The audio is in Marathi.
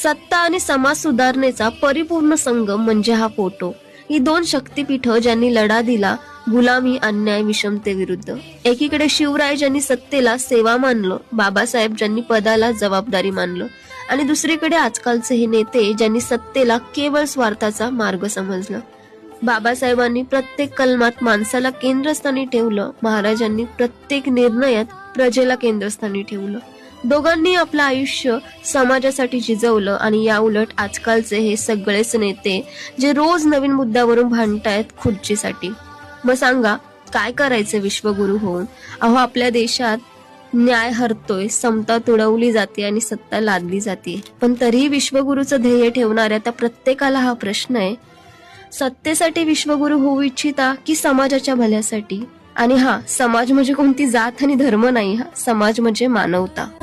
सत्ता आणि समाज सुधारणेचा परिपूर्ण संगम म्हणजे हा फोटो. ही दोन शक्तीपीठ ज्यांनी लढा दिला गुलामी, अन्याय, विषमतेविरुद्ध. एकीकडे शिवराय ज्यांनी सत्तेला सेवा मानलं, बाबासाहेब ज्यांनी पदाला जबाबदारी मानलं, आणि दुसरीकडे आजकालचे हे नेते ज्यांनी सत्तेला केवळ स्वार्थाचा मार्ग समजला. बाबासाहेबांनी प्रत्येक कलमात माणसाला केंद्रस्थानी ठेवलं, महाराजांनी प्रत्येक निर्णयात प्रजेला केंद्रस्थानी ठेवलं. दोघांनी आपलं आयुष्य समाजासाठी झिजवलं आणि या उलट आजकालचे हे सगळेच नेते जे रोज नवीन मुद्द्यावरून भांडतायत खुर्चीसाठी. मग सांगा काय करायचं विश्वगुरु होऊन? अहो, आपल्या देशात न्याय हरतोय, समता तुडवली जाते आणि सत्ता लादली जाते. पण तरीही विश्वगुरूचं ध्येय ठेवणाऱ्या त्या प्रत्येकाला हा प्रश्न आहे, सत्तेसाठी विश्वगुरु होऊ इच्छिता की समाजाच्या भल्यासाठी? आणि हा समाज म्हणजे कोणती जात आणि धर्म नाही, हा समाज म्हणजे मानवता.